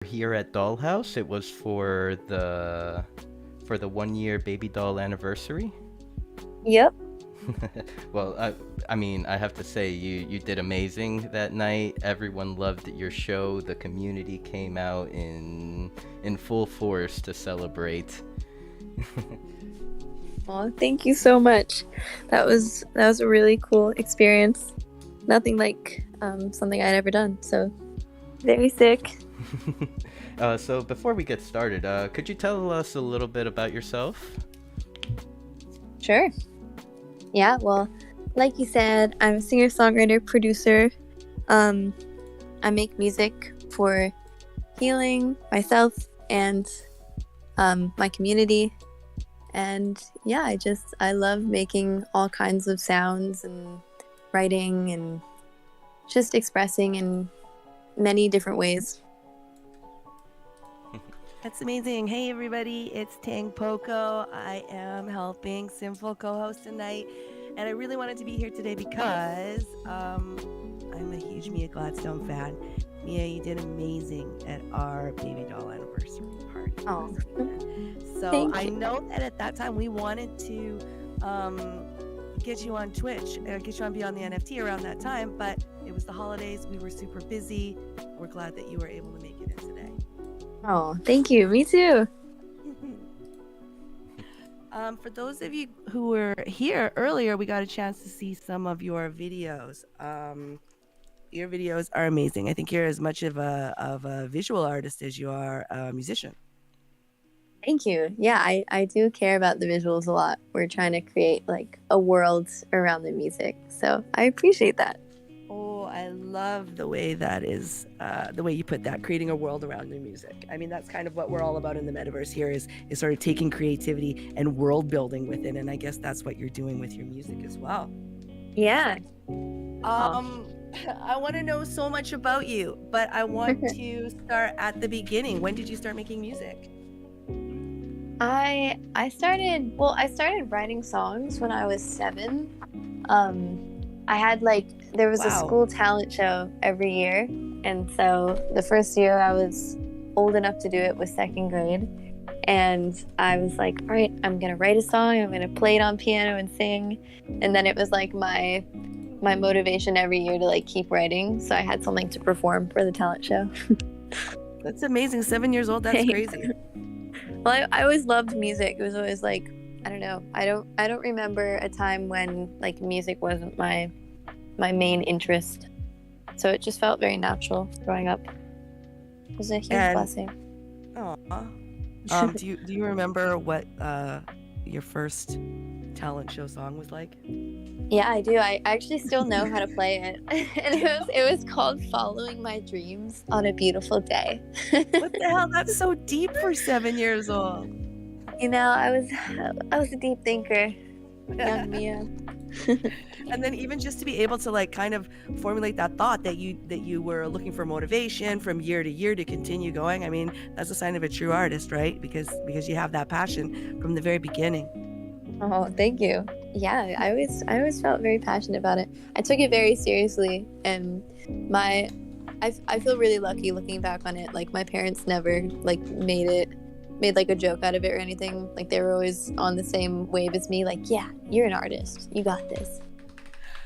here at DollHouse. It was for the 1 year baby doll anniversary. Yep. Well, I mean, I have to say you did amazing that night. Everyone loved your show. The community came out in full force to celebrate. Well, thank you so much. That was a really cool experience. Nothing like something I'd ever done. So very sick. So before we get started, could you tell us a little bit about yourself? Sure. Yeah, well, like you said, I'm a singer, songwriter, producer. Um, I make music for healing myself and my community. And yeah, I love making all kinds of sounds and writing and just expressing in many different ways. That's amazing. Hey, everybody, it's Tang Poco. I am helping Sinful co host tonight. And I really wanted to be here today because I'm a huge Mia Gladstone fan. Mia, you did amazing at our baby doll anniversary party. Oh, So thank I you. know that at that time we wanted to get you on Twitch, get you on Beyond the NFT around that time, but it was the holidays. We were super busy. We're glad that you were able to make it in today. Oh, thank you. Me too. For those of you who were here earlier, we got a chance to see some of your videos. Your videos are amazing. I think you're as much of a visual artist as you are a musician. Thank you. Yeah, I do care about the visuals a lot. We're trying to create like a world around the music. So I appreciate that. Oh, I love the way that is, the way you put that, creating a world around new music. I mean, that's kind of what we're all about in the metaverse here is sort of taking creativity and world building within. And I guess that's what you're doing with your music as well. Yeah. I want to know so much about you, but I want to start at the beginning. When did you start making music? I started writing songs when I was 7. I had there was a Wow. school talent show every year, and so the first year I was old enough to do it was 2nd grade, and I was like, all right, I'm gonna write a song, I'm gonna play it on piano and sing, and then it was like my motivation every year to like keep writing, so I had something to perform for the talent show. That's amazing. 7 years old. That's Thanks. crazy. Well, I always loved music. It was always like, I don't know. I don't remember a time when like music wasn't my main interest. So it just felt very natural growing up. It was a huge And- blessing. Aw. Do you remember what your first talent show song was like? Yeah, I do. I actually still know how to play it. And it was called Following My Dreams on a Beautiful Day. What the hell? That's so deep for 7 years old. You know, I was a deep thinker, young Mia. And then even just to be able to like kind of formulate that thought that you were looking for motivation from year to year to continue going. I mean, that's a sign of a true artist, right? Because you have that passion from the very beginning. Oh, thank you. Yeah, I always felt very passionate about it. I took it very seriously, and I feel really lucky looking back on it. Like my parents never like made like a joke out of it or anything. Like they were always on the same wave as me. Like, yeah, you're an artist. You got this.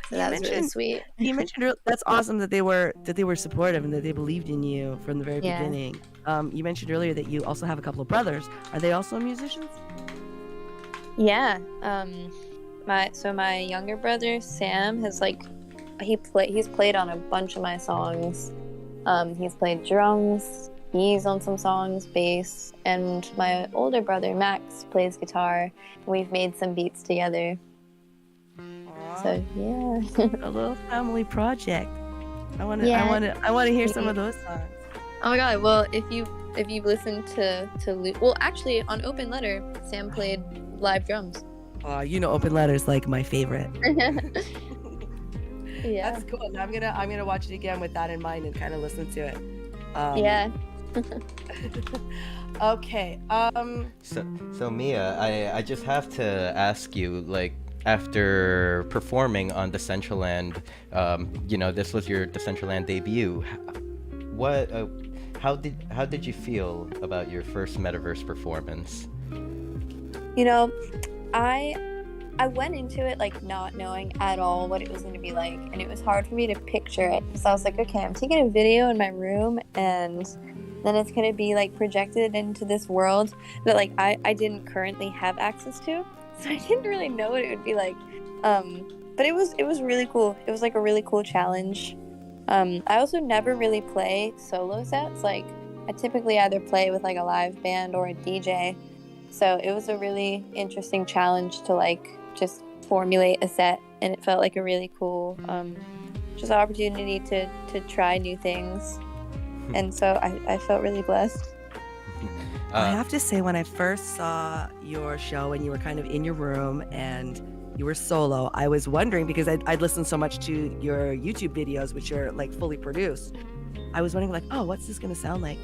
So that was really sweet. You mentioned that's awesome that they were supportive and that they believed in you from the very Yeah. beginning. You mentioned earlier that you also have a couple of brothers. Are they also musicians? Yeah. My younger brother Sam has he's played on a bunch of my songs. He's played drums. He's on some songs, bass, and my older brother Max plays guitar. We've made some beats together. So yeah. A little family project. I want Yeah. to hear some of those songs. Oh my god! Well, if you listen to well, actually on Open Letter, Sam played live drums. You know, Open Letter's like my favorite. Yeah. That's cool. And I'm gonna watch it again with that in mind and kind of listen to it. Yeah. Okay. So Mia, I just have to ask you, like, after performing on Decentraland, this was your Decentraland debut. What how did you feel about your first metaverse performance? You know, I I went into it like not knowing at all what it was going to be like, and it was hard for me to picture it. So I was like, okay, I'm taking a video in my room, and then it's going to be like projected into this world that like I didn't currently have access to, so I didn't really know what it would be like. But it was really cool. It was like a really cool challenge. I also never really play solo sets. Like I typically either play with like a live band or a DJ. So it was a really interesting challenge to like just formulate a set, and it felt like a really cool just opportunity to try new things. And so I felt really blessed. I have to say, when I first saw your show and you were kind of in your room and you were solo, I was wondering, because I'd listened so much to your YouTube videos, which are like fully produced. I was wondering like, oh, what's this going to sound like?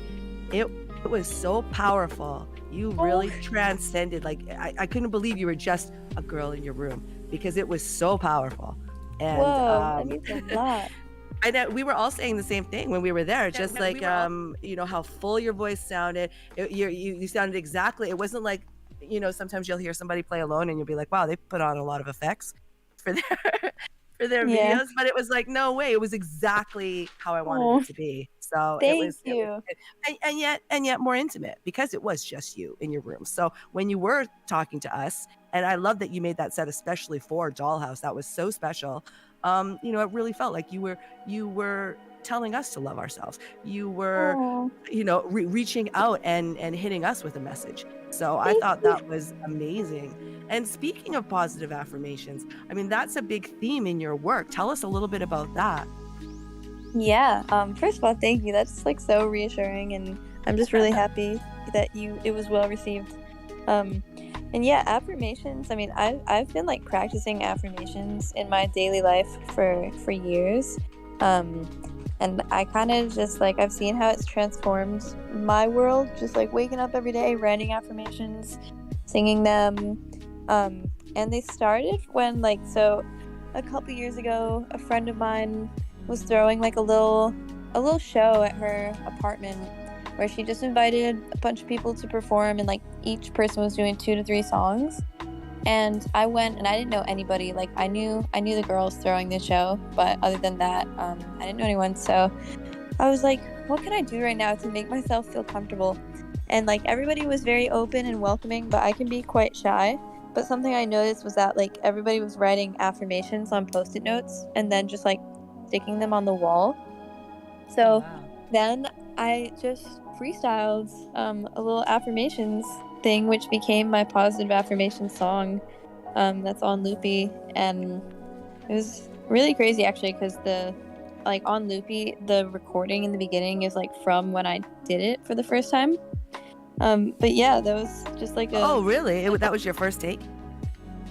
It was so powerful. You really transcended. Like I couldn't believe you were just a girl in your room, because it was so powerful. And Whoa, that means a lot. I know we were all saying the same thing when we were there. Just no, like we were all- you know how full your voice sounded. You sounded exactly. It wasn't like, you know, sometimes you'll hear somebody play alone and you'll be like, wow, they put on a lot of effects for their for their Yeah. videos. But it was like, no way, it was exactly how I wanted Aw. it to be. So Thank it was you. good. And yet more intimate, because it was just you in your room. So when you were talking to us, and I love that you made that set especially for Dollhouse, that was so special. You know, it really felt like you were telling us to love ourselves. You were, Aw. you know, reaching out and hitting us with a message. So I Thank thought that was amazing. And speaking of positive affirmations, I mean, that's a big theme in your work. Tell us a little bit about that. Yeah. First of all, thank you. That's like so reassuring, and I'm just really happy that it was well received. And yeah, affirmations. I mean, I've been like practicing affirmations in my daily life for years. And I kind of just like, I've seen how it's transformed my world. Just like waking up every day, writing affirmations, singing them. And they started when like, so a couple years ago, a friend of mine was throwing like a little show at her apartment, where she just invited a bunch of people to perform, and like each person was doing 2 to 3 songs. And I went, and I didn't know anybody. Like I knew the girls throwing the show, but other than that, I didn't know anyone. So I was like, what can I do right now to make myself feel comfortable? And like everybody was very open and welcoming, but I can be quite shy. But something I noticed was that like everybody was writing affirmations on Post-it notes and then just like sticking them on the wall. So then I just freestyled a little affirmations thing, which became my positive affirmation song that's on Loopy. And it was really crazy actually, because the like on Loopy, the recording in the beginning is like from when I did it for the first time. But yeah, that was just like a Oh, really? That was your first take?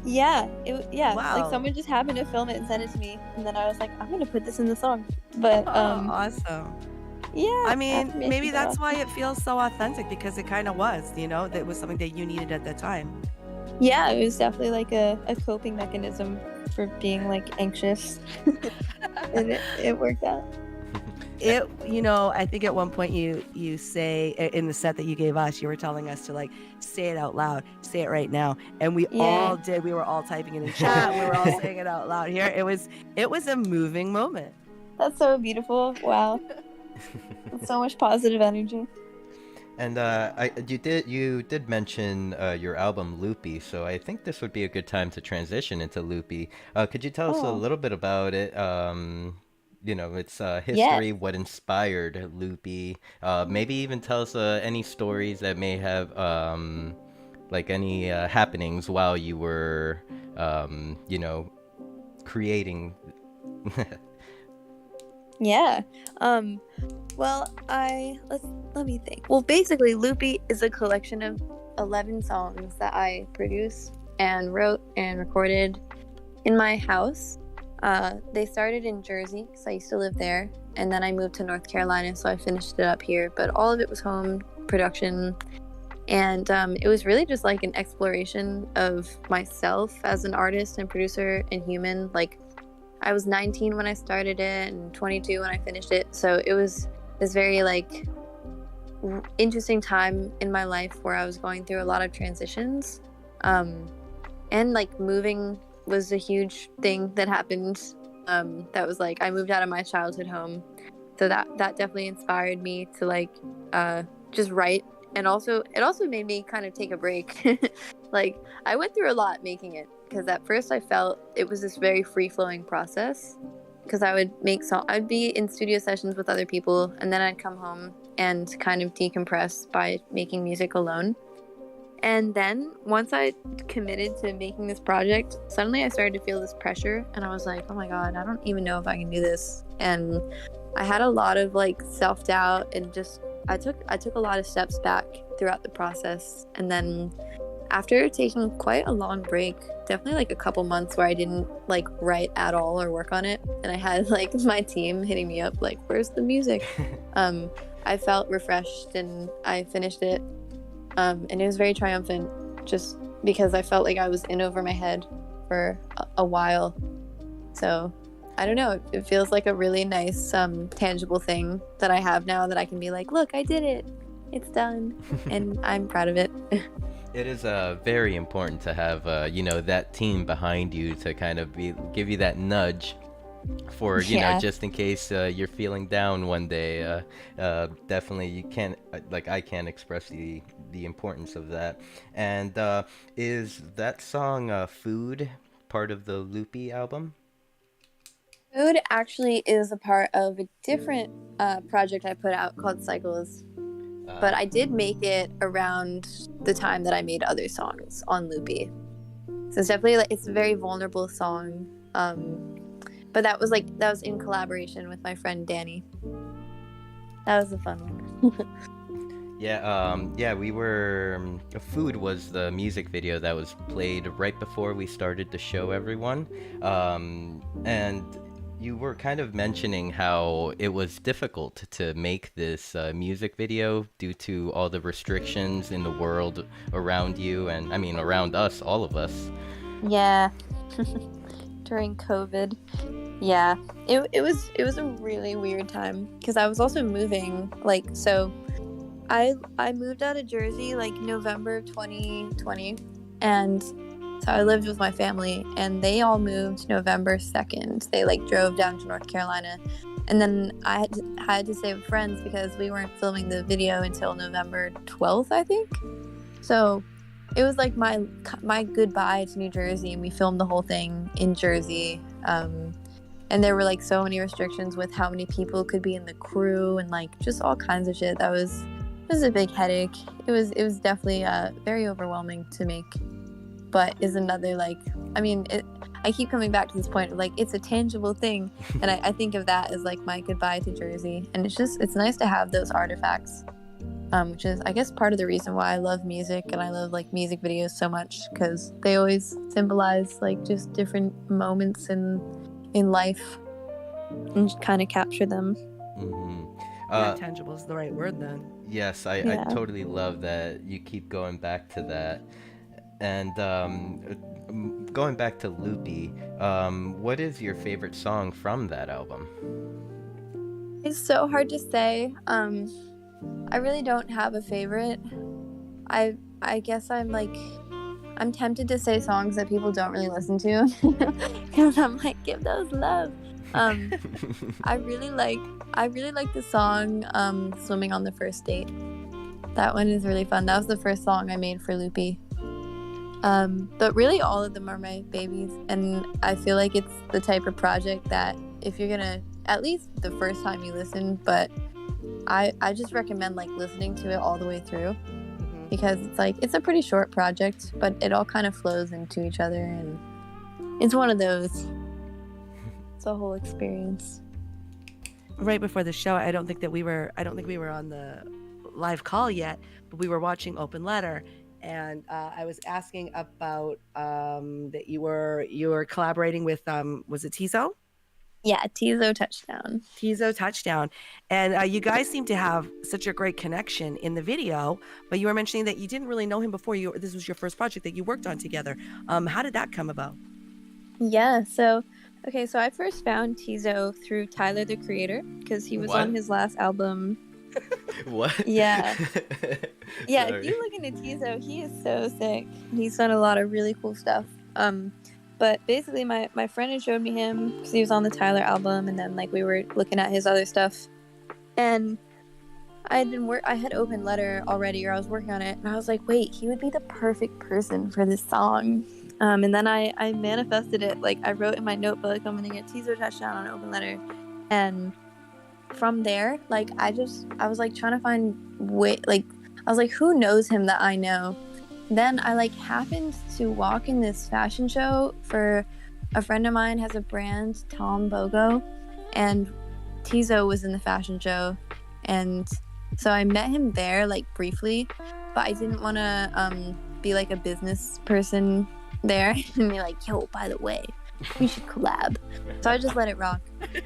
yeah, Wow. like someone just happened to film it and send it to me, and then I was like, I'm gonna put this in the song. But Oh, awesome. yeah, I mean, affirmations maybe are that's awesome. why it feels so authentic, because it kind of was, you know, that was something that you needed at that time. Yeah, it was definitely like a coping mechanism for being like anxious. And it worked out. You know, I think at one point you say in the set that you gave us, you were telling us to like say it out loud, say it right now, and we Yeah. all did. We were all typing it in chat. We were all saying it out loud here. It was a moving moment. That's so beautiful. Wow. That's so much positive energy. And you did mention your album Loopy, so I think this would be a good time to transition into Loopy. Could you tell us a Oh. little bit about it? You know, its history, what inspired Loopy. Maybe even tell us any stories that may have like any happenings while you were you know, creating. Yeah. Well, let me think. Well, basically, Loopy is a collection of 11 songs that I produced and wrote and recorded in my house. They started in Jersey, because I used to live there, and then I moved to North Carolina, so I finished it up here. But all of it was home production, and it was really just like an exploration of myself as an artist and producer and human. Like, I was 19 when I started it and 22 when I finished it, so it was very like interesting time in my life where I was going through a lot of transitions. And like moving was a huge thing that happened. That was like I moved out of my childhood home, so that definitely inspired me to like just write. And also it also made me kind of take a break. Like I went through a lot making it, because at first I felt it was this very free flowing process, because I would I'd be in studio sessions with other people, and then I'd come home and kind of decompress by making music alone. And then once I committed to making this project, suddenly I started to feel this pressure, and I was like, oh my God, I don't even know if I can do this. And I had a lot of like self-doubt, and just I took a lot of steps back throughout the process. And then after taking quite a long break, definitely like a couple months where I didn't like write at all or work on it, and I had like my team hitting me up like, where's the music? I felt refreshed, and I finished it. And it was very triumphant, just because I felt like I was in over my head for a while. So I don't know, it feels like a really nice tangible thing that I have now, that I can be like, look, I did it, it's done, and I'm proud of it. It is very important to have that team behind you to kind of give you that nudge for just in case you're feeling down one day. Definitely, you can't I can't express the importance of that. And is that song "Food" part of the Loopy album? Food actually is a part of a different project I put out called Cycles, but I did make it around the time that I made other songs on Loopy. So it's definitely it's a very vulnerable song. But that was in collaboration with my friend Danny. That was a fun one. Yeah, we were. Food was the music video that was played right before we started the show, everyone. And you were kind of mentioning how it was difficult to make this music video due to all the restrictions in the world around you, and I mean around us, all of us. Yeah. During COVID. Yeah, it was a really weird time, because I was also moving. So I moved out of Jersey like November 2020, and so I lived with my family, and they all moved November 2nd. They drove down to North Carolina, and then I had to stay with friends because we weren't filming the video until November 12th, I think. So it was like my goodbye to New Jersey, and we filmed the whole thing in Jersey. And there were so many restrictions with how many people could be in the crew, and just all kinds of shit. It was a big headache. It was definitely very overwhelming to make, but is another I keep coming back to this point of it's a tangible thing, and I think of that as my goodbye to Jersey. And it's nice to have those artifacts, which is I guess part of the reason why I love music, and I love music videos so much, because they always symbolize just different moments in life, and kind of capture them. Tangible is the right word then. Yes, I totally love that you keep going back to that. And going back to Loopy, what is your favorite song from that album? It's so hard to say. I really don't have a favorite. I guess I'm tempted to say songs that people don't really listen to, because I'm give those love. I really like the song "Swimming on the First Date." That one is really fun. That was the first song I made for Loopy. But really, all of them are my babies, and I feel like it's the type of project that if you're gonna, at least the first time you listen, but I just recommend listening to it all the way through. Because it's a pretty short project, but it all kind of flows into each other, and it's one of those. It's a whole experience. Right before the show, I don't think we were on the live call yet, but we were watching Open Letter, and I was asking about that you were collaborating with was it Tizo? Yeah, Tizo Touchdown. Tizo Touchdown. And you guys seem to have such a great connection in the video, but you were mentioning that you didn't really know him before. This was your first project that you worked on together. How did that come about? Yeah, so I first found Tizo through Tyler, the Creator, because he was on his last album. What? Yeah. Yeah, if Sorry. you look into Tizo, he is so sick. He's done a lot of really cool stuff. But basically, my friend had showed me him because he was on the Tyler album, and then like we were looking at his other stuff, and I had open letter already, or I was working on it, and I was like, wait, he would be the perfect person for this song. And then I manifested it. Like I wrote in my notebook, I'm gonna get Tizo touchdown on open letter, and from there, like I was like trying to find like I was like, who knows him that I know? Then I like happened to walk in this fashion show for a friend of mine has a brand, Tom Bogo, and Tizo was in the fashion show, and so I met him there like briefly, but I didn't want to be like a business person there and be like, yo, by the way, we should collab. So I just let it rock.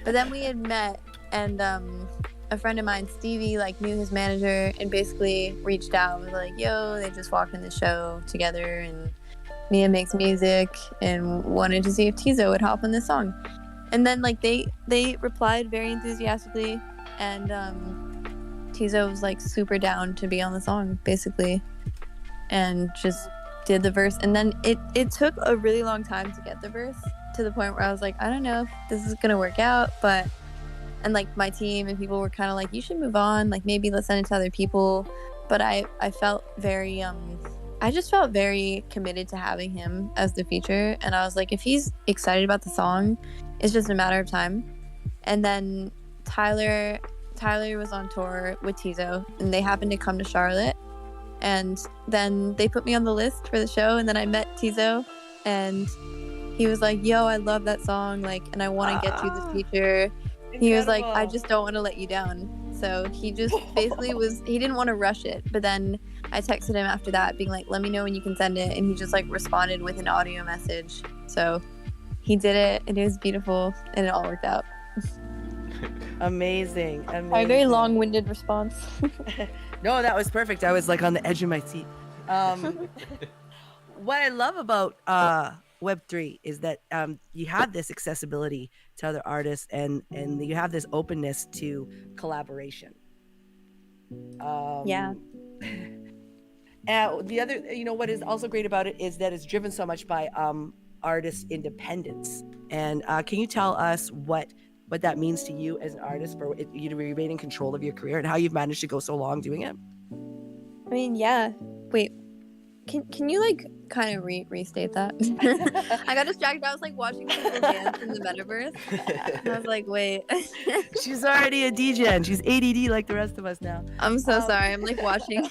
But then we had met, and a friend of mine, Stevie, like knew his manager and basically reached out and was like, yo, they just walked in the show together and Mia makes music and wanted to see if Tizo would hop on this song. And then like they replied very enthusiastically, and Tizo was like super down to be on the song basically, and just did the verse. And then it took a really long time to get the verse, to the point where I was like, I don't know if this is gonna work out, but and like my team and people were kind of like, you should move on, like maybe let's send it to other people. But I felt very I just felt very committed to having him as the feature, and I was like, if he's excited about the song, it's just a matter of time. And then Tyler was on tour with Tizo, and they happened to come to Charlotte, and then they put me on the list for the show, and then I met Tizo, and he was like, yo, I love that song, like, and I want to get you the feature. He was like, I just don't want to let you down. So he just basically he didn't want to rush it. But then I texted him after that being like, let me know when you can send it. And he just like responded with an audio message. So he did it, and it was beautiful, and it all worked out. Amazing. A very long-winded response. No, that was perfect. I was like on the edge of my seat. What I love about Web3 is that you have this accessibility to other artists, and you have this openness to collaboration. Yeah. The other, what is also great about it is that it's driven so much by artist independence. And can you tell us what that means to you as an artist, for you to remain in control of your career, and how you've managed to go so long doing it? I mean, yeah. Wait, can you like kind of restate that? I got distracted. I was like watching people dance in the metaverse, and I was like, wait. She's already a DJ, and she's ADD like the rest of us now. I'm so sorry. I'm like watching.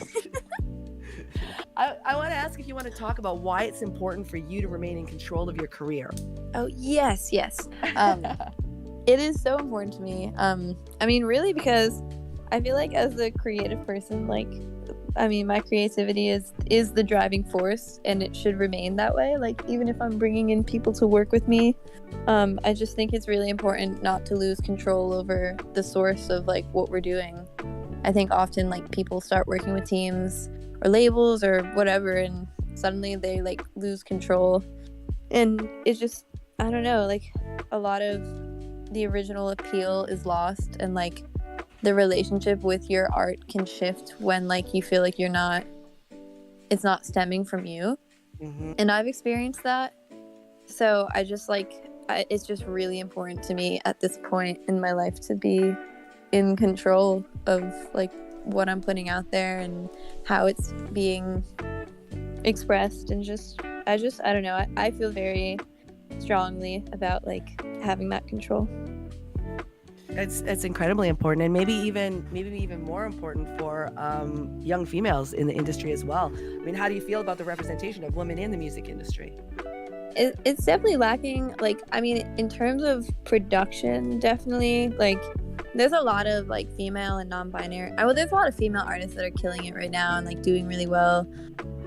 I want to ask if you want to talk about why it's important for you to remain in control of your career. Oh, yes. It is so important to me. I mean, really, because I feel like as a creative person, like, I mean, my creativity is the driving force, and it should remain that way. Like, even if I'm bringing in people to work with me, I just think it's really important not to lose control over the source of like what we're doing. I think often like people start working with teams or labels or whatever, and suddenly they like lose control, and it's just, I don't know, like a lot of the original appeal is lost, and like the relationship with your art can shift when like you feel like it's not stemming from you. Mm-hmm. And I've experienced that, so I just like it's just really important to me at this point in my life to be in control of like what I'm putting out there and how it's being expressed, and I don't know, I feel very strongly about like having that control. It's incredibly important, and maybe even more important for young females in the industry as well. I mean, how do you feel about the representation of women in the music industry? It's definitely lacking. Like, I mean, in terms of production, definitely, like, there's a lot of like female and non-binary. There's a lot of female artists that are killing it right now and like doing really well.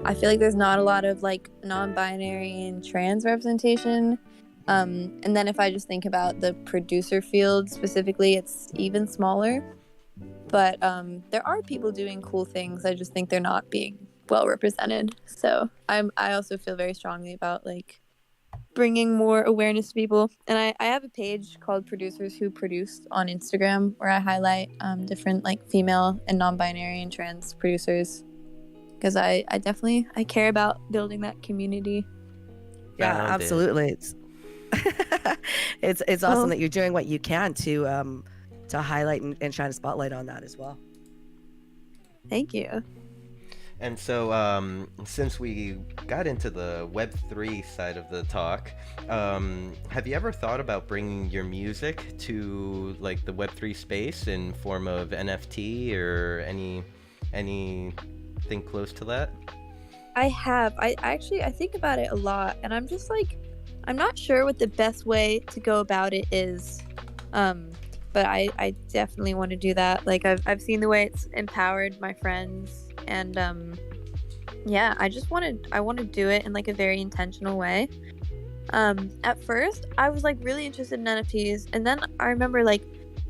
I feel like there's not a lot of like non-binary and trans representation. And then if I just think about the producer field specifically, it's even smaller. But there are people doing cool things. I just think they're not being well represented. So I also feel very strongly about like bringing more awareness to people. And I have a page called Producers Who Produce on Instagram where I highlight different like female and non-binary and trans producers because I definitely I care about building that community. Yeah, Found it. absolutely. It's awesome that you're doing what you can to highlight and shine a spotlight on that as well. Thank you. And so, since we got into the Web3 side of the talk, have you ever thought about bringing your music to like the Web3 space in form of NFT or anything close to that? I have. I think about it a lot, and I'm just like, I'm not sure what the best way to go about it is. But I definitely want to do that. Like I've seen the way it's empowered my friends, and yeah, I want to do it in like a very intentional way. At first I was like really interested in NFTs, and then I remember like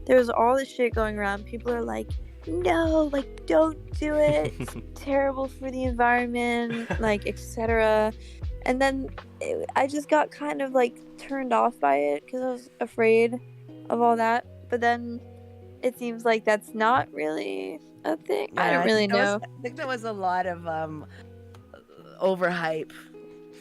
there was all this shit going around. People are like, no, like don't do it. It's terrible for the environment, like etc. And then I just got kind of like turned off by it because I was afraid of all that. But then it seems like that's not really a thing. Yeah, I don't really know. I think there was a lot of overhype.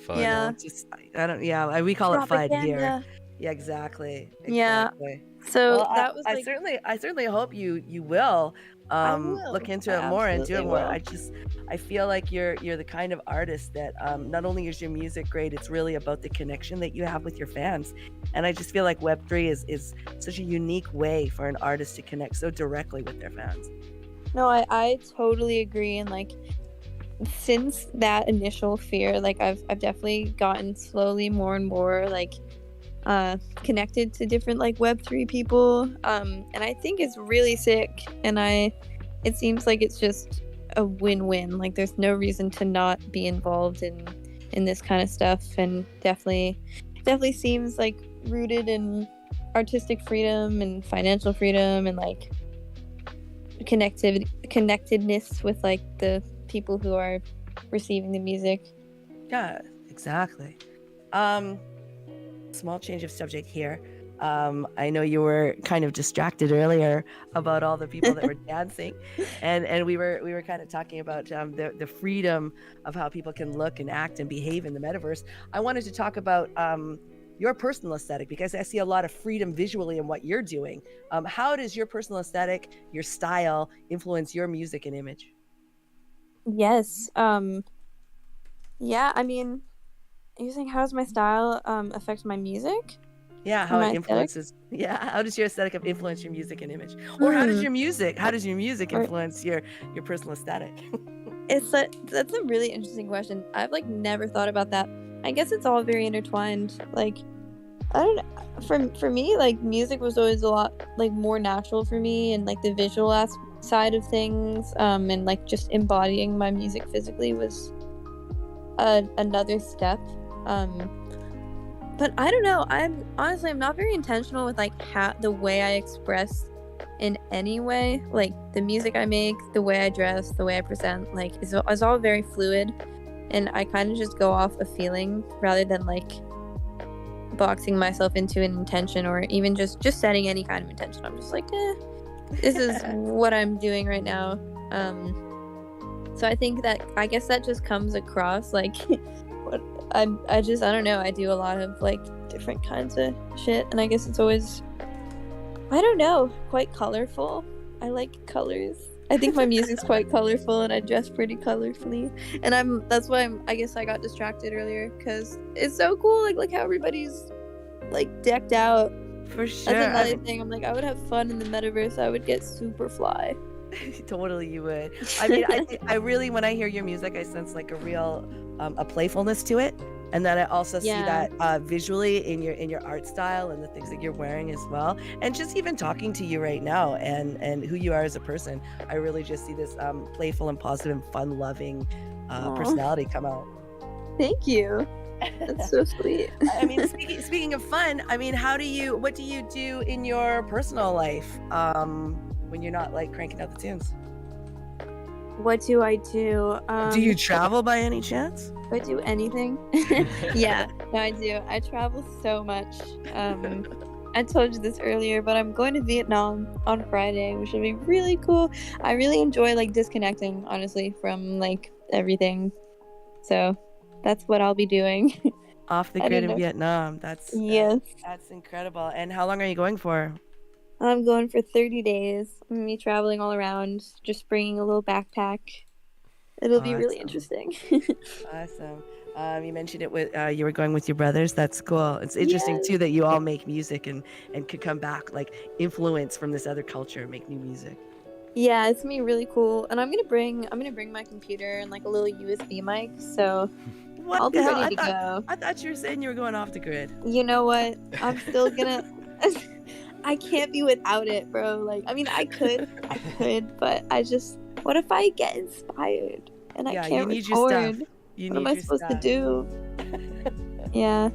Fun. Yeah. Just I don't. Yeah, we call it FUD here. Propaganda. Yeah, exactly. Yeah. Exactly. So Well, that was I like, certainly hope you will I will. look into I it more and do it absolutely more. will. I feel like you're the kind of artist that not only is your music great, it's really about the connection that you have with your fans. And I just feel like Web3 is such a unique way for an artist to connect so directly with their fans. No, I totally agree. And like since that initial fear, like I've definitely gotten slowly more and more like connected to different like Web3 people, and I think it's really sick, and it seems like it's just a win-win. Like there's no reason to not be involved in this kind of stuff, and definitely seems like rooted in artistic freedom and financial freedom and like connectedness with like the people who are receiving the music. Yeah, exactly. Small change of subject here. I know you were kind of distracted earlier about all the people that were dancing, and we were kind of talking about the freedom of how people can look and act and behave in the metaverse. I wanted to talk about your personal aesthetic because I see a lot of freedom visually in what you're doing. How does your personal aesthetic, your style, influence your music and image? Yes. Yeah, I mean, you're saying how does my style affect my music? Yeah, Or how my it aesthetic? influences. Yeah, how does your aesthetic influence your music and image, or how does Hmm. your music Or- influence your personal aesthetic? That's a really interesting question. I've like never thought about that. I guess it's all very intertwined. Like I don't know. For me, like music was always a lot like more natural for me, and like the visual side of things, and like just embodying my music physically was another step. But I don't know. I'm not very intentional with like the way I express in any way. Like the music I make, the way I dress, the way I present, like it's all very fluid, and I kind of just go off a feeling rather than like boxing myself into an intention or even just setting any kind of intention. I'm just like, this is what I'm doing right now. So I think that I guess that just comes across like I don't know. I do a lot of like different kinds of shit, and I guess it's always, I don't know, quite colorful. I like colors. I think my music's quite colorful, and I dress pretty colorfully. And that's why I guess I got distracted earlier because it's so cool. Like how everybody's like decked out. For sure. That's another thing. I'm like, I would have fun in the metaverse. I would get super fly. Totally, you would. I mean, I really, when I hear your music, I sense like a real a playfulness to it, and then I also see Yeah. that visually in your art style and the things that you're wearing as well, and just even talking to you right now and who you are as a person. I really just see this playful and positive and fun-loving Aw. personality come out. Thank you. That's so sweet. I mean, speaking of fun, I mean, what do you do in your personal life when you're not like cranking out the tunes? What do I do? Do you travel by any chance? Do I do anything? Yeah, no, I do. I travel so much. I told you this earlier, but I'm going to Vietnam on Friday, which will be really cool. I really enjoy like disconnecting, honestly, from like everything. So that's what I'll be doing. Off the I grid don't in know. Vietnam. Yes, That's incredible. And how long are you going for? I'm going for 30 days. I'm gonna be traveling all around, just bringing a little backpack. It'll be really Awesome. interesting. Awesome. You mentioned it with you were going with your brothers. That's cool. It's interesting Yes. too that you all make music and could come back like influence from this other culture and make new music. Yeah, it's gonna be really cool. And I'm gonna bring my computer and like a little USB mic, so What I'll the be hell? ready to go. I thought you were saying you were going off the grid. You know what? I'm still gonna I can't be without it, bro. Like, I mean, I could, but what if I get inspired and I Yeah, can't you need your stuff. record? You What need am I your supposed to stuff. do? Yeah.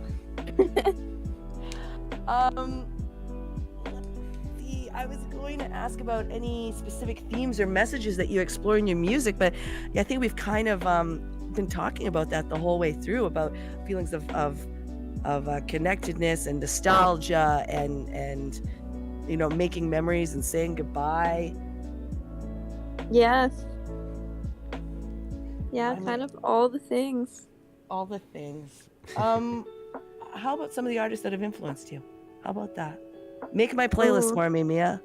Let's see. I was going to ask about any specific themes or messages that you explore in your music, but I think we've kind of been talking about that the whole way through, about feelings of connectedness and nostalgia and making memories and saying goodbye. Yeah. Yeah, I mean- kind of all the things. All the things. How about some of the artists that have influenced you? How about that? Make my playlist Ooh. for me, Mia.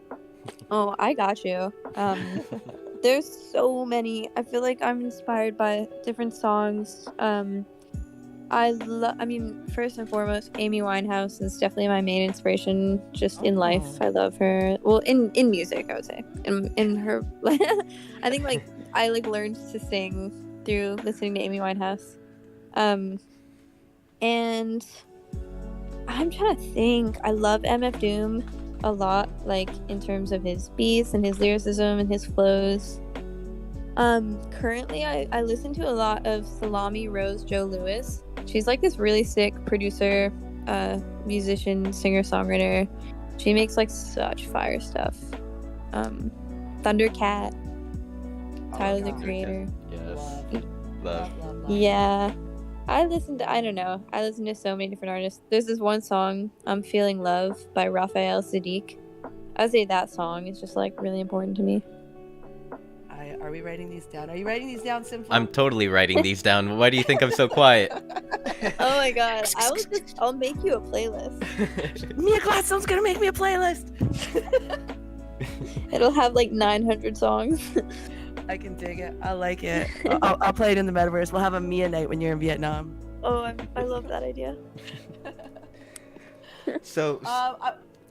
Oh, I got you. There's so many. I feel like I'm inspired by different songs. I mean, first and foremost, Amy Winehouse is definitely my main inspiration just in life. Oh. I love her. Well, in music, I would say. In her I think like I like learned to sing through listening to Amy Winehouse. And I'm trying to think. I love MF Doom a lot, like in terms of his beats and his lyricism and his flows. Currently I listen to a lot of Salami Rose Joe Lewis. She's like this really sick producer, musician, singer-songwriter. She makes like such fire stuff. Thundercat, Tyler the God. Creator. Yes. Love. Yeah. I listen to so many different artists. There's this one song, I'm Feeling Love by Raphael Sadiq. I would say that song is just like really important to me. Are we writing these down? Are you writing these down, Simple? I'm totally writing these down. Why do you think I'm so quiet? Oh my god. I'll make you a playlist. Mia Gladstone's gonna make me a playlist. It'll have like 900 songs. I can dig it. I like it. I'll play it in the metaverse. We'll have a Mia night when you're in Vietnam. Oh, I love that idea. So,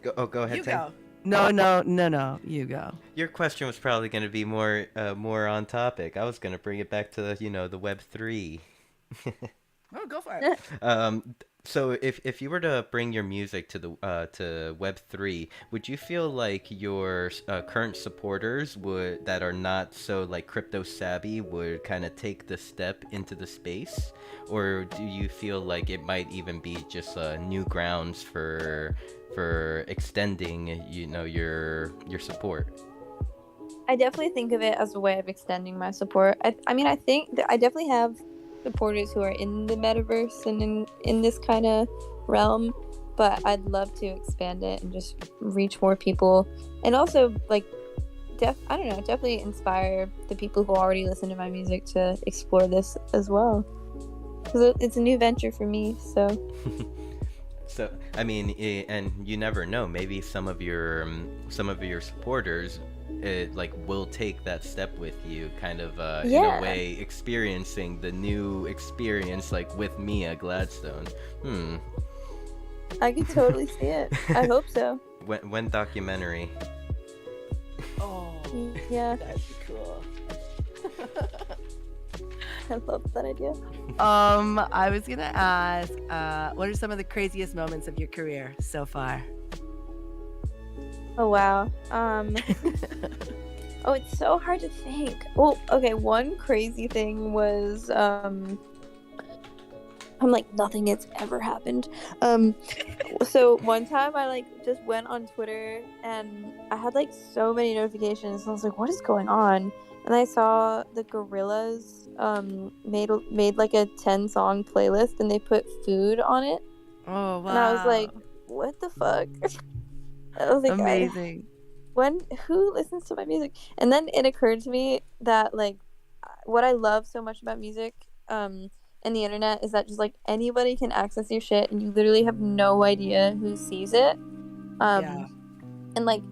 go ahead. You Tank. go. No. You go. Your question was probably going to be more on topic. I was going to bring it back to the Web3. Oh, go for it. So if you were to bring your music to the to Web3, would you feel like your current supporters that are not so like crypto savvy would kind of take the step into the space, or do you feel like it might even be just new grounds for extending your support? I definitely think of it as a way of extending my support. I mean, I think that I definitely have supporters who are in the metaverse and in this kind of realm, but I'd love to expand it and just reach more people, and also like I don't know, definitely inspire the people who already listen to my music to explore this as well, because it's a new venture for me. So I mean, and you never know, maybe some of your supporters will take that step with you, kind of in a way experiencing the new experience, like with Mia Gladstone. I could totally see it. I hope so. When documentary? Oh, yeah, that'd be cool. I love that idea. I was gonna ask, what are some of the craziest moments of your career so far? Oh wow. Oh, it's so hard to think. Well, okay, one crazy thing was I'm like, nothing has ever happened. So one time I like just went on Twitter and I had like so many notifications and I was like, what is going on? and I saw the Gorillas made like a 10-song playlist, and they put food on it, Oh wow! and I was like, what the fuck? I was like, amazing. who listens to my music? And then it occurred to me that like what I love so much about music and the internet is that just like anybody can access your shit, and you literally have no idea who sees it. Yeah. And like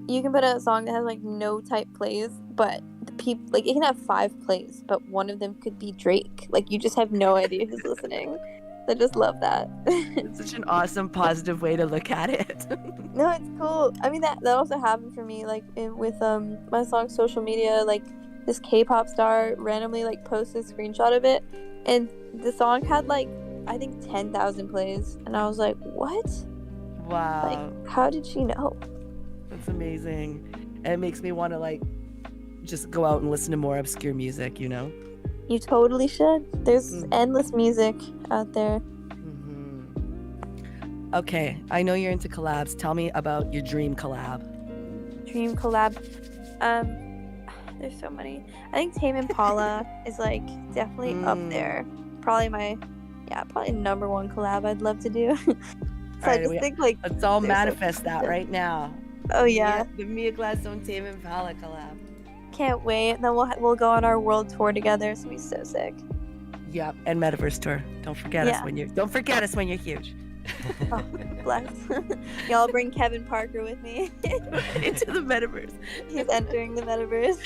you can put a song that has like no type plays, but the people like it can have 5 plays, but one of them could be Drake. Like you just have no idea who's listening. I just love that. It's such an awesome, positive way to look at it. No, it's cool. I mean that also happened for me, like with my song Social Media. Like this K-pop star randomly like posted a screenshot of it, and the song had like I think 10,000 plays, and I was like, what? Wow. Like, how did she know? That's amazing. And it makes me want to like just go out and listen to more obscure music, you know? You totally should. There's endless music out there. Okay, I know you're into collabs. Tell me about your dream collab. Dream collab. There's so many. I think Tame Impala is like definitely up there. Probably probably number 1 collab I'd love to do. So I just think like let's all manifest that right now. Oh yeah, the Mia Gladstone Tame Impala collab. Can't wait. And then we'll go on our world tour together. It's gonna be so sick. Yep, and metaverse tour. Don't forget us when you're huge. Oh, bless. Y'all bring Kevin Parker with me into the metaverse. He's entering the metaverse.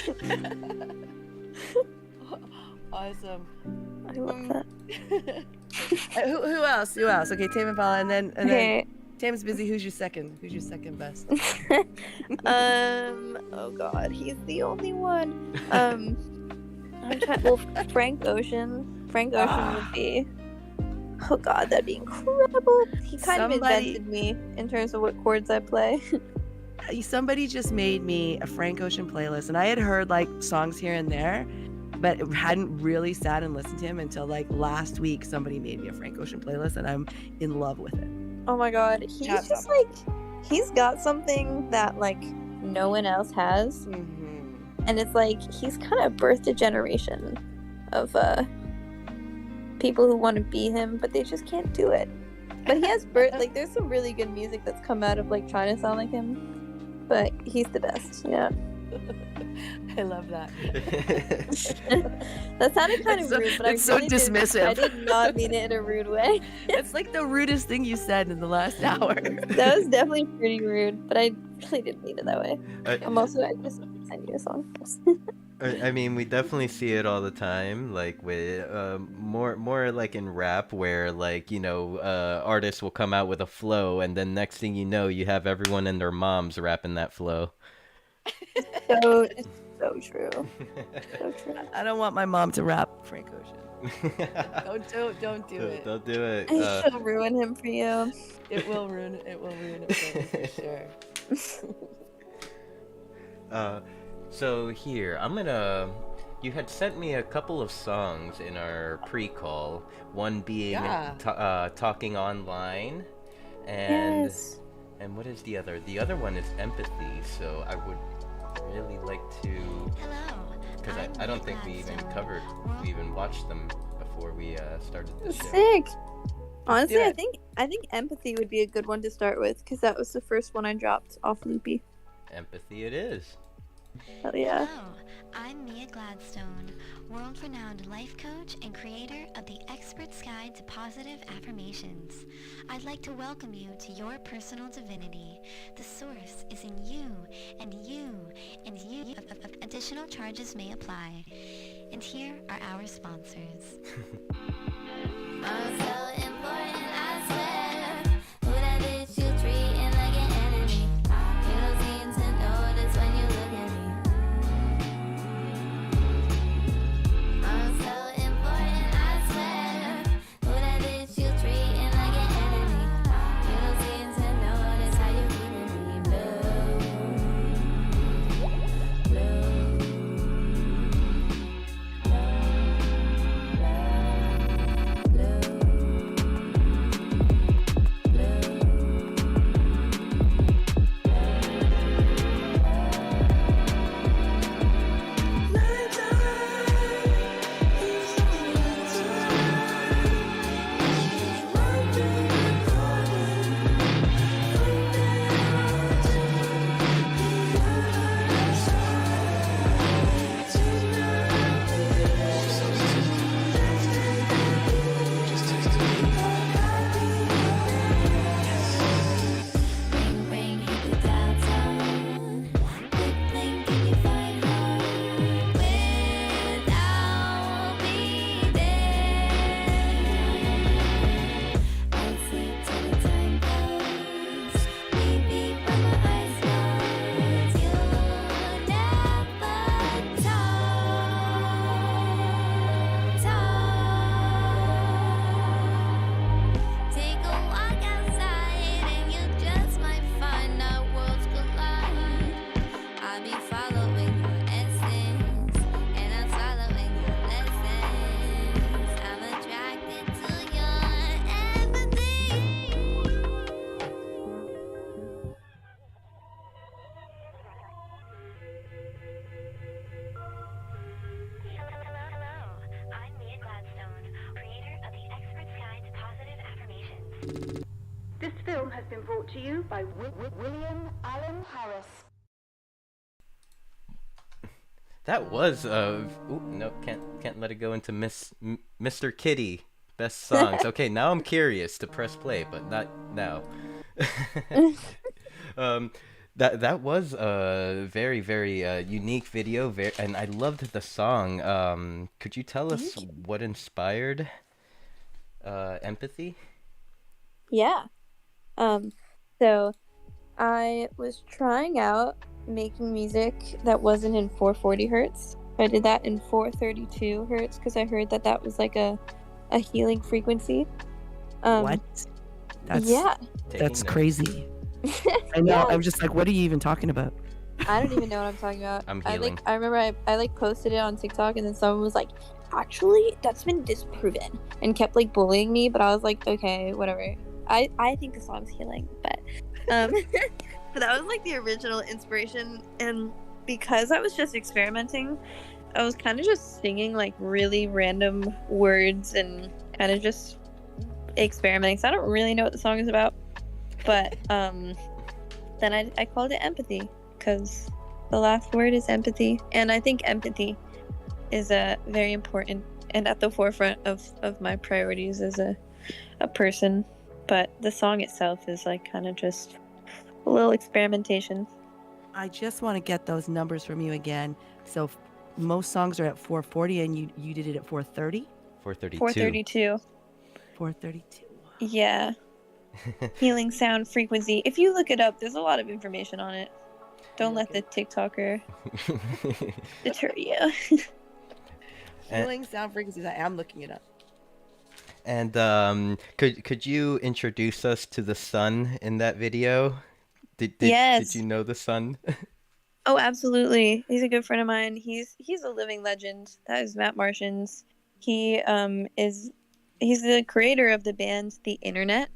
Awesome. I love that. Who else? Who else? Okay, Tame Impala, and then Okay. Tame's busy. Who's your second? Who's your second best? Oh god, he's the only one. I'm trying. Well, Frank Ocean. Frank Ocean would be. Oh god, that'd be incredible. He kind of invented me in terms of what chords I play. Somebody just made me a Frank Ocean playlist, and I had heard like songs here and there, but hadn't really sat and listened to him until like last week. Somebody made me a Frank Ocean playlist, and I'm in love with it. Oh my god, he's just like, he's got something that like no one else has, and it's like he's kind of birthed a generation of people who want to be him, but they just can't do it. But he has like there's some really good music that's come out of like trying to sound like him, but he's the best. Yeah. I love that. That sounded kind of rude, but it's really so dismissive. I did not mean it in a rude way. It's like the rudest thing you said in the last hour. That was definitely pretty rude, but I really didn't mean it that way. I'm also I need a song. I mean, we definitely see it all the time, like with more like in rap, where like artists will come out with a flow, and then next thing you know, you have everyone and their moms rapping that flow. It's so true. So true. I don't want my mom to rap Frank Ocean. Don't do it. Don't do it. She'll ruin him for you. It will ruin it for me, for sure. So here, you had sent me a couple of songs in our pre-call, one being Talking Online, and what is the other? The other one is Empathy, so I would really like to, because I don't think we even watched them before we started this show. Sick! Honestly, I think Empathy would be a good one to start with, because that was the first one I dropped off Loopy. Empathy it is. Hell yeah. Hello, I'm Mia Gladstone, world-renowned life coach and creator of the Expert's Guide to Positive Affirmations. I'd like to welcome you to your personal divinity. The source is in you, and you, and you. Additional charges may apply. And here are our sponsors. I'm so important, I swear. Who that bitch you treating like an enemy? You don't seem to notice when you look at me. I'm so important, I swear. Who that bitch you treating like an enemy? You don't seem to notice how you keeping me blue. This film has been brought to you by William Allen Harris. That was ooh, no, can't let it go into Mr. Kitty best songs. Okay, now I'm curious to press play, but not now. um, that was a very very unique video, and I loved the song. Could you tell us what inspired Empathy? Yeah. So I was trying out making music that wasn't in 440 hertz. I did that in 432 hertz because I heard that was like a healing frequency. What? Yeah. That's Taking notes. crazy. I know. Yeah. I'm just like, what are you even talking about? I don't even know what I'm talking about. I'm healing. I remember I posted it on TikTok and then someone was like, actually, that's been disproven, and kept like bullying me, but I was like, okay, whatever. I think the song's healing, but but that was like the original inspiration, and because I was just experimenting, I was kind of just singing like really random words and kind of just experimenting. So I don't really know what the song is about, but then I called it Empathy because the last word is empathy, and I think empathy is a very important and at the forefront of my priorities as a person. But the song itself is like kind of just a little experimentation. I just want to get those numbers from you again. So most songs are at 440 and you did it at 430? 432. 432. 432. Yeah. Healing sound frequency. If you look it up, there's a lot of information on it. Don't let the TikToker deter you. Healing sound frequencies. I am looking it up. And could you introduce us to the son in that video? Yes. Did you know the son? Oh, absolutely. He's a good friend of mine. He's a living legend. That is Matt Martians. He's the creator of the band The Internet.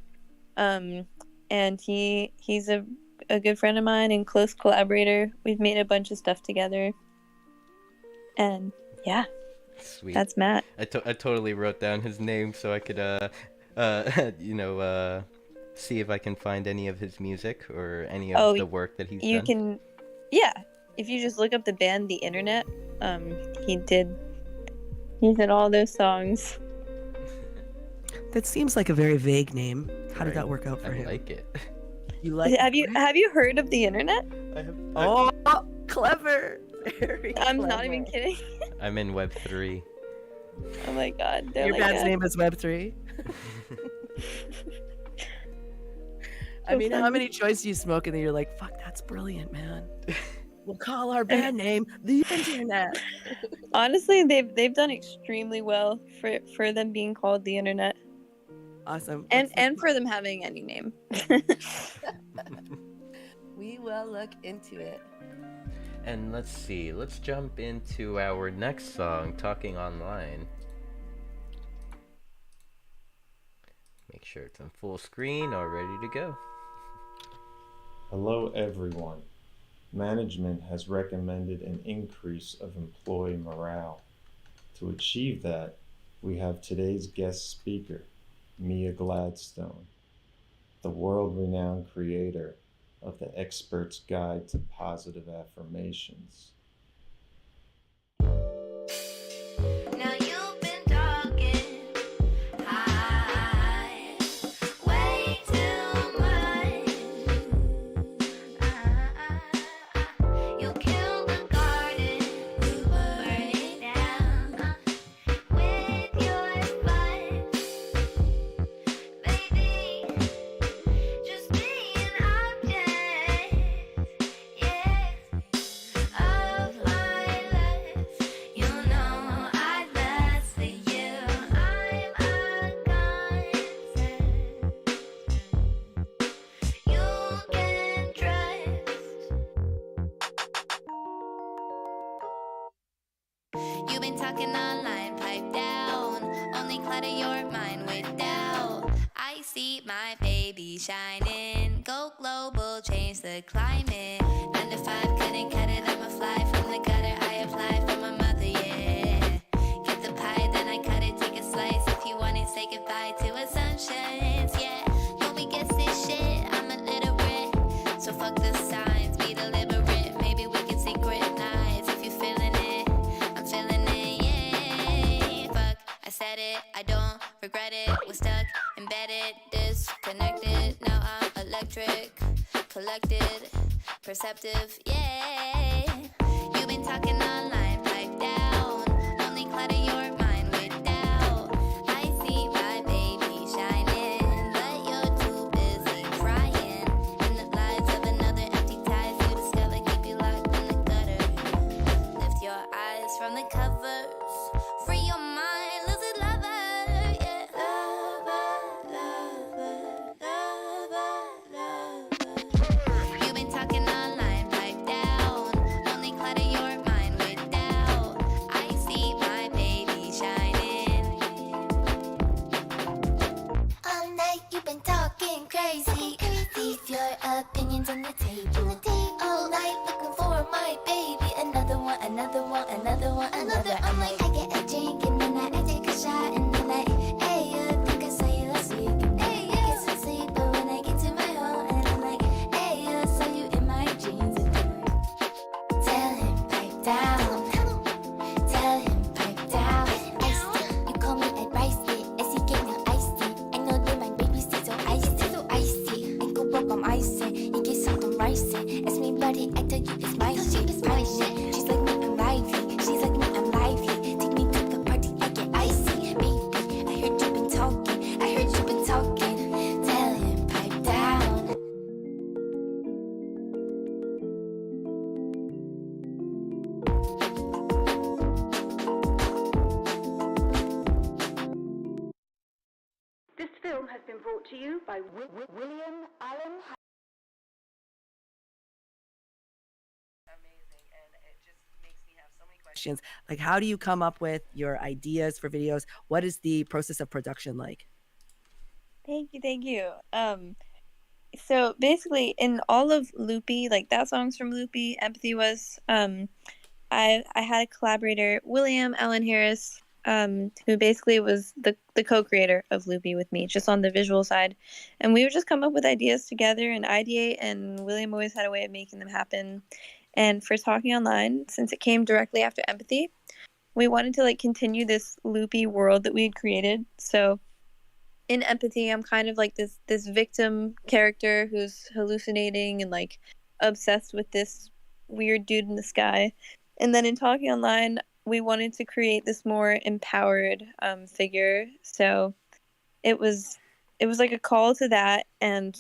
And he's a good friend of mine and close collaborator. We've made a bunch of stuff together. And yeah. Sweet. That's Matt. I totally wrote down his name so I could see if I can find any of his music or any of the work that he's done. You can, yeah. If you just look up the band The Internet, he did all those songs. That seems like a very vague name. How did that work out for him? I like it. You like? Have you heard of The Internet? I have. Oh, clever! Very I'm clever. not even kidding. I'm in Web 3. Oh my god. They're Your like band's name is Web3. I mean, how many joints do you smoke and then you're like, fuck, that's brilliant, man. We'll call our band name The Internet. Honestly, they've done extremely well for them being called The Internet. Awesome. And for them having any name. We will look into it. And let's see. Let's jump into our next song, Talking Online. Make sure it's on full screen or ready to go. Hello everyone. Management has recommended an increase of employee morale. To achieve that, we have today's guest speaker, Mia Gladstone, the world-renowned creator of the Expert's Guide to Positive Affirmations. Now you've been talking high, way too much. You'll kill the garden, burn it down with your advice, baby. Just be an object, yes, of my life. You know I lust for you. I'm a concept. You can trust. You've been talking online, pipe down. Only clutter your mind with doubt. I see my baby shining. Go global, change the climate. 9 to 5, couldn't cut it. I'ma fly from the gutter. I apply for my mother, yeah. Get the pie, then I cut it. Take a slice. If you want it, say goodbye to assumptions, yeah. regret it. Was stuck, embedded, disconnected. Now I'm electric, collected, perceptive, yeah. You've been talking online, pipe down. Only clutter your mind with doubt. I see my baby shining, but you're too busy crying. In the lives of another empty ties you discover keep you locked in the gutter. Lift your eyes from the covers. Free your mind, lose it, lover, yeah. Lover, lover, lover, lover. You've been talking online, pipe down. Only clutter your mind with doubt. I see my baby shining. All night you've been talking crazy. Leave your opinions on the table. All night looking for my baby. Another one, another one, another one, another. I'm like, I get a drink and then I take a shot and then hey, I think I saw you last week. And then I get some sleep, but when I get to my home and I'm like, hey, I saw you in my dreams. And then tell him pipe down. Tell him pipe down. Iced it, you call me a rice it. As he get now iced it. I know that my baby stays so icy, so icy. I go broke on ice it. You get something rice it. Ask me about it, I tell you it's my shit. It's my shit. She's like me, I'm lively. She's like me, I'm lively. Take me to the party, I get icy. Baby, I heard you been talking. I heard you been talking. Tell him pipe down. This film has been brought to you by William Allen. Amazing, and it just makes me have so many questions. Like, how do you come up with your ideas for videos? What is the process of production like? Thank you, thank you. So basically, in all of Loopy, like that song's from Loopy, Empathy was. I had a collaborator, William Allen Harris, who basically was the co-creator of Loopy with me, just on the visual side, and we would just come up with ideas together and ideate. And William always had a way of making them happen. And for Talking Online, since it came directly after Empathy, we wanted to like continue this Loopy world that we had created. So in Empathy, I'm kind of like this victim character who's hallucinating and like obsessed with this weird dude in the sky. And then in Talking Online, we wanted to create this more empowered figure. So it was like a call to that. And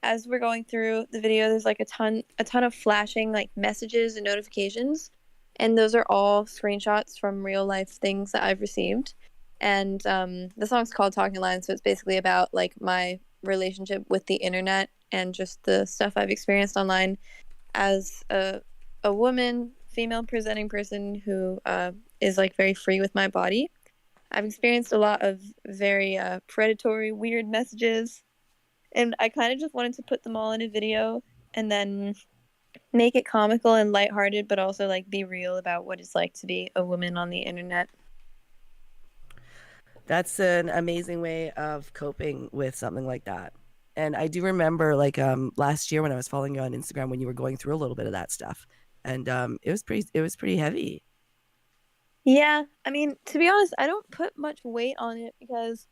as we're going through the video, there's like a ton of flashing like messages and notifications, and those are all screenshots from real life things that I've received. And the song's called Talking Online, so it's basically about like my relationship with the internet and just the stuff I've experienced online as a woman, female presenting person who is like very free with my body. I've experienced a lot of very predatory, weird messages, and I kind of just wanted to put them all in a video and then make it comical and lighthearted, but also like be real about what it's like to be a woman on the internet. That's an amazing way of coping with something like that. And I do remember like last year when I was following you on Instagram when you were going through a little bit of that stuff. And it was pretty heavy. Yeah, I mean, to be honest, I don't put much weight on it because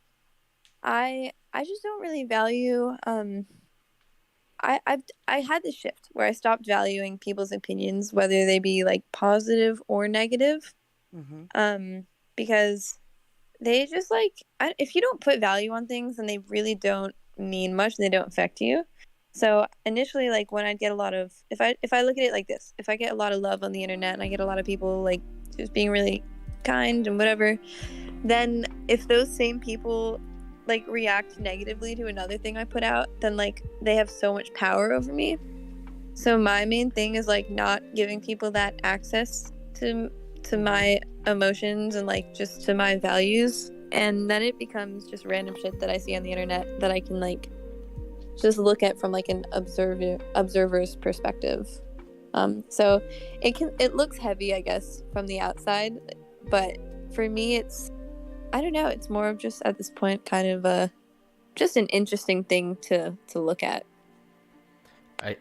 I just don't really value I had this shift where I stopped valuing people's opinions, whether they be like positive or negative. Because they just like if you don't put value on things, then they really don't mean much and they don't affect you. So initially, like when I'd get a lot of if I look at it like this, if I get a lot of love on the internet and I get a lot of people like just being really kind and whatever, then if those same people like react negatively to another thing I put out, then like they have so much power over me. So my main thing is like not giving people that access to my emotions and like just to my values, and then it becomes just random shit that I see on the internet that I can like just look at from like an observer's perspective. So it looks heavy, I guess, from the outside, but for me I don't know, it's more of just at this point kind of just an interesting thing to look at.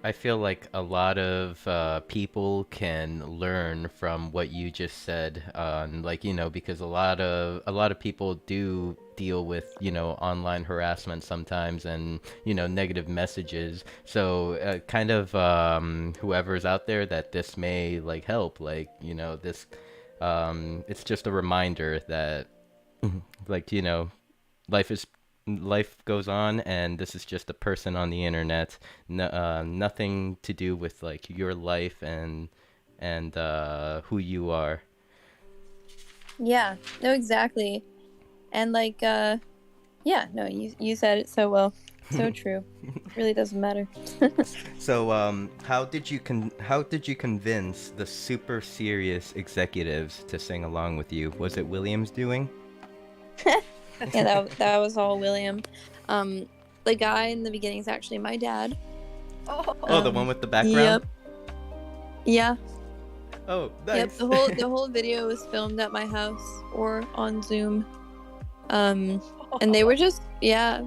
I feel like a lot of people can learn from what you just said, like, because a lot of people do deal with, online harassment sometimes, and, negative messages. So kind of whoever's out there that this may like help, like, this it's just a reminder that like, life goes on, and this is just a person on the internet. No, nothing to do with like your life and who you are. Yeah, no, exactly. And like, yeah, no, you said it so well. So true. Really doesn't matter. So, how did you convince the super serious executives to sing along with you? Was it William's doing? Yeah, that was all William. The guy in the beginning is actually my dad. Oh, the one with the background? Yep. Yeah. Oh, Yep. nice. The whole video was filmed at my house or on Zoom. And they were just, yeah.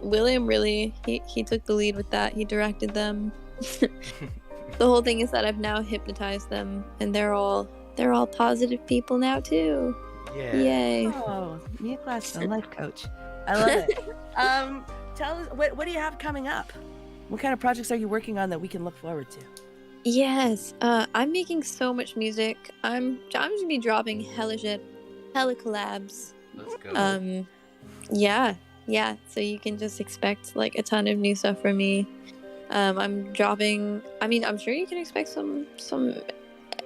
William really he took the lead with that. He directed them. The whole thing is that I've now hypnotized them, and they're all positive people now too. Yeah. Yay. Oh, Mia Gladstone, life coach. I love it. Tell us, what do you have coming up? What kind of projects are you working on that we can look forward to? Yes, I'm making so much music. I'm gonna be dropping hella shit, hella collabs. Let's go. Yeah. So you can just expect like a ton of new stuff from me. I'm dropping. I mean, I'm sure you can expect some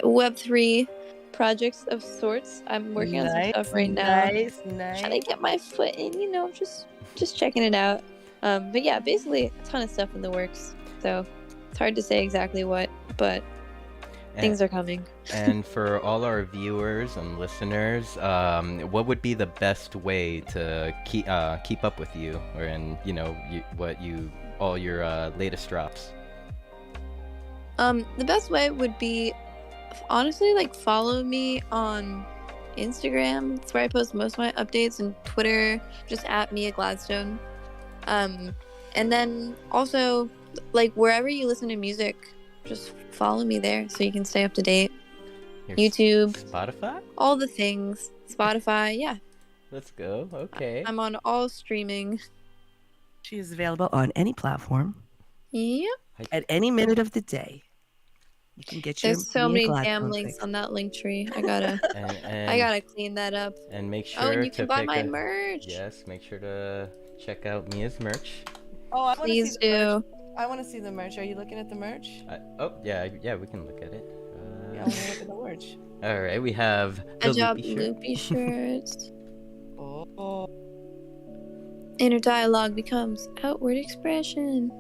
Web3 projects of sorts. I'm working on some stuff right now. Nice. Trying to get my foot in, just checking it out. But yeah, basically a ton of stuff in the works. So it's hard to say exactly what, but things are coming. And for all our viewers and listeners, what would be the best way to keep up with you, or all your latest drops? The best way would be, honestly, like, follow me on Instagram. It's where I post most of my updates, and Twitter, just at Mia Gladstone. And then also, like, wherever you listen to music, just follow me there so you can stay up to date. YouTube, Spotify, all the things. Spotify, yeah. Let's go. Okay. I'm on all streaming. She is available on any platform Yep. at any minute of the day. You can get your There's so Mia many damn Gladstone links fix. on that link tree. I gotta and I gotta clean that up. and make sure Oh, and you to can buy pick my a- merch. Yes, make sure to check out Mia's merch. Oh, I want to Please see the merch. do. I want to see the merch. Are you looking at the merch? Yeah, we can look at it. Yeah, I want to look at the merch. All right, we have the I dropped loopy shirt. loopy shirts. Oh. Inner dialogue becomes outward expression.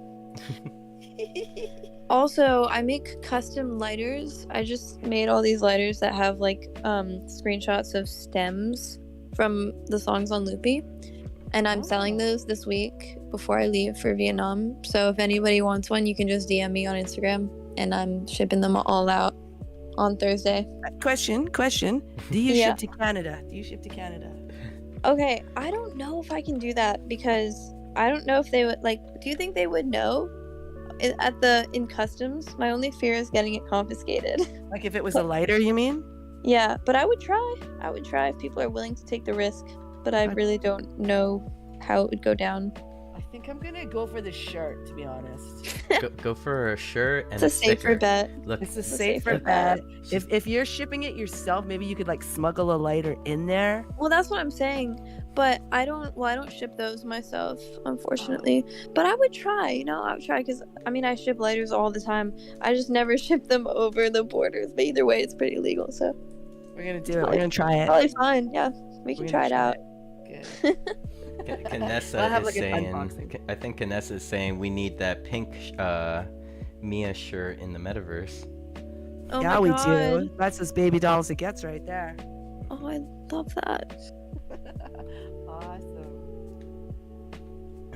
Also, I make custom lighters. I just made all these lighters that have like screenshots of stems from the songs on Loopy. And I'm selling those this week before I leave for Vietnam. So if anybody wants one, you can just DM me on Instagram, and I'm shipping them all out on Thursday. Question. Do you Yeah. ship to Canada? Okay, I don't know if I can do that because I don't know if they would do you think they would know in customs? My only fear is getting it confiscated. Like if it was a lighter, you mean? Yeah, but I would try if people are willing to take the risk, but I really don't know how it would go down. I think I'm gonna go for the shirt, to be honest. Go for a shirt and It's a safer sticker. bet. Look, It's a safer bet. If you're shipping it yourself, maybe you could like smuggle a lighter in there. Well, that's what I'm saying. But I don't ship those myself, unfortunately. But I would try, I would try because, I ship lighters all the time. I just never ship them over the borders. But either way, it's pretty illegal. So We're gonna do it. We're gonna try it. probably fine. Yeah, we We're can gonna try it out. Good. Canessa I'll have, is like, an saying. unboxing. I think Canessa is saying we need that pink Mia shirt in the metaverse. Oh Yeah, my we God. do. That's as baby dolls it gets right there. Oh, I love that. Awesome.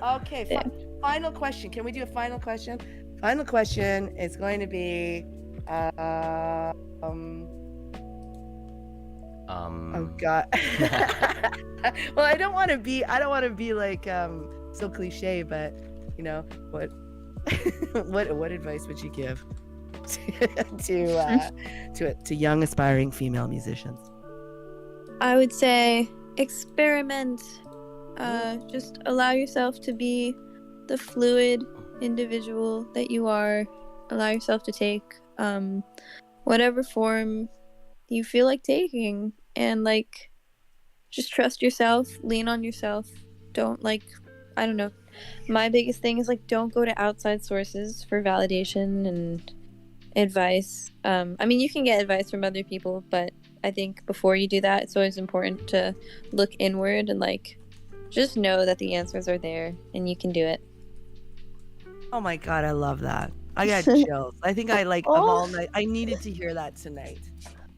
Okay, final question. Can we do a final question? Final question is going to be, oh God. Well, I don't want to be like so cliche, but what what advice would you give to young aspiring female musicians? I would say experiment. Just allow yourself to be the fluid individual that you are. Allow yourself to take whatever form you feel like taking, and like just trust yourself, lean on yourself. Don't I don't know. My biggest thing is like don't go to outside sources for validation and advice. I mean, you can get advice from other people, but I think before you do that, it's always important to look inward and like just know that the answers are there and you can do it. Oh my God, I love that. I got chills. I think I of all night. I needed to hear that tonight.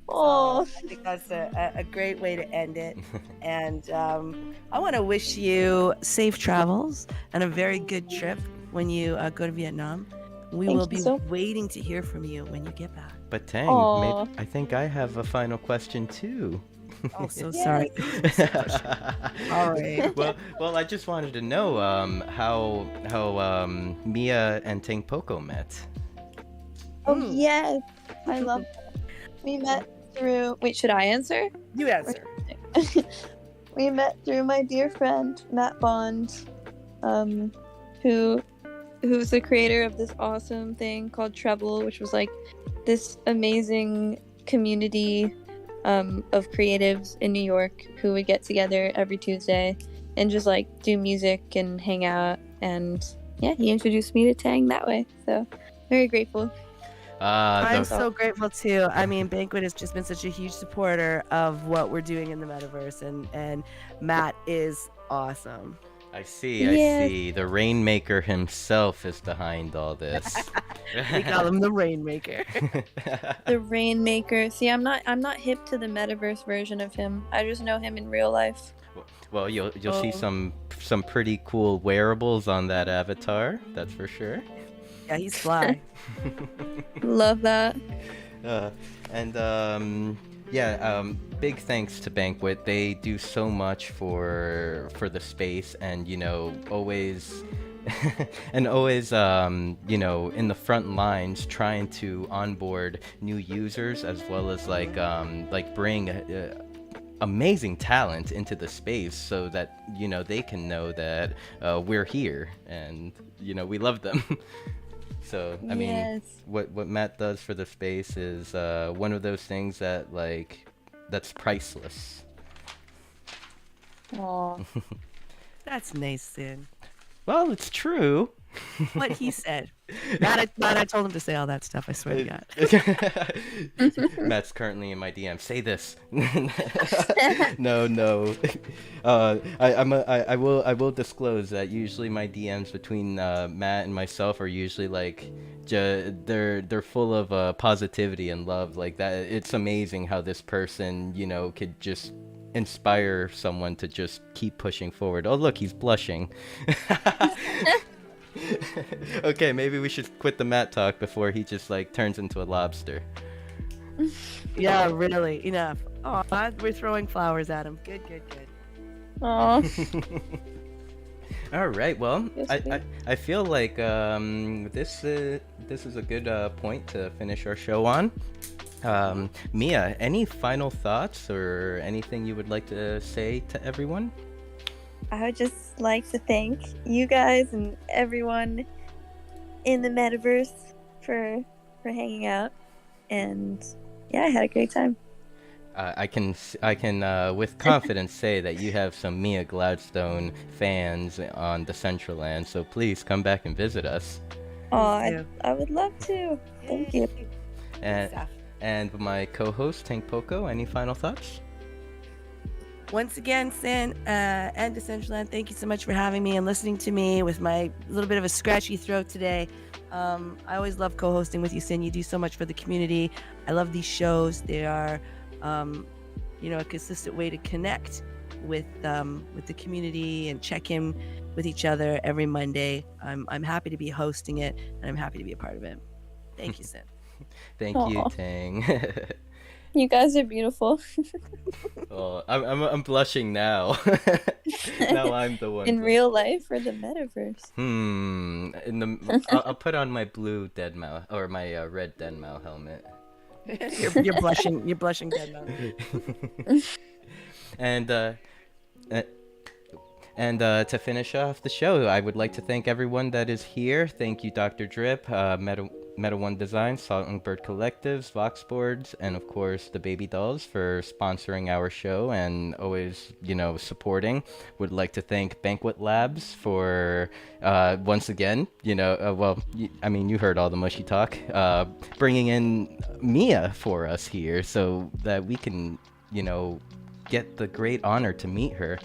Oh, I think that's a great way to end it. And I want to wish you safe travels and a very good trip when you go to Vietnam. We will be waiting to hear from you when you get back. But Tang, I think I have a final question too. Oh, so sorry. All right. Well, I just wanted to know how Mia and Tang Poco met. Oh yes, I love that. We met through. Wait, should I answer? You answer. We met through my dear friend Matt Bond, who's the creator of this awesome thing called Treble, which was like this amazing community of creatives in New York who would get together every Tuesday and just like do music and hang out. And yeah, he introduced me to Tang that way. So very grateful. I'm so grateful too. I mean, Banquet has just been such a huge supporter of what we're doing in the metaverse, and Matt is awesome. I see. The Rainmaker himself is behind all this. We call him the Rainmaker. The Rainmaker. See, I'm not hip to the metaverse version of him. I just know him in real life. Well, you'll see some pretty cool wearables on that avatar. That's for sure. Yeah, he's fly. Love that. Big thanks to Banquet. They do so much for the space, and always in the front lines trying to onboard new users, as well as bring amazing talent into the space, so that they can know that we're here and we love them. So I mean, what Matt does for the space is one of those things that that's priceless. Aww. That's nice, Sin. Well, it's true. What he said. Matt, I told him to say all that stuff. I swear to God. Matt's currently in my DM. Say this. No. I will disclose that usually my DMs between Matt and myself are usually they're full of positivity and love. Like that, it's amazing how this person could just inspire someone to just keep pushing forward. Oh look, he's blushing. Okay, maybe we should quit the Matt talk before he just turns into a lobster. Yeah, really. Enough. Oh, we're throwing flowers at him. Good. Aww. All right. Well, I feel like this is a good point to finish our show on. Mia, any final thoughts or anything you would like to say to everyone? I would just like to thank you guys and everyone in the metaverse for hanging out, and yeah, I had a great time. I can with confidence say that you have some Mia Gladstone fans on the Decentraland, so please come back and visit us. Oh, I would love to. Thank you. And my co-host Tank Poco, any final thoughts? Once again, Sin and Decentraland, thank you so much for having me and listening to me with my little bit of a scratchy throat today. I always love co-hosting with you, Sin. You do so much for the community. I love these shows. They are, a consistent way to connect with the community and check in with each other every Monday. I'm happy to be hosting it, and I'm happy to be a part of it. Thank you, Sin. Thank you, Tang. You guys are beautiful. Oh, I'm blushing now. Now I'm the one. In real life or the metaverse? I'll put on my blue dead mouse or my red dead mouse helmet. You're blushing. You're blushing, dead man. And to finish off the show, I would like to thank everyone that is here. Thank you, Dr. Drip, Meta One Design, Songbird Collectives, Vox Boards, and of course the Baby Dolls for sponsoring our show and always, supporting. Would like to thank Banquet Labs for once again, you heard all the mushy talk, bringing in Mia for us here so that we can, get the great honor to meet her.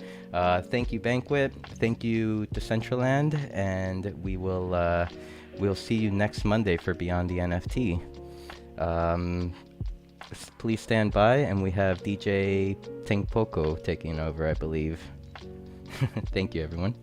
Thank you, Banquet. Thank you, Decentraland, and we'll see you next Monday for Beyond the NFT. Please stand by, and we have DJ Ting Poco taking over, I believe. Thank you, everyone.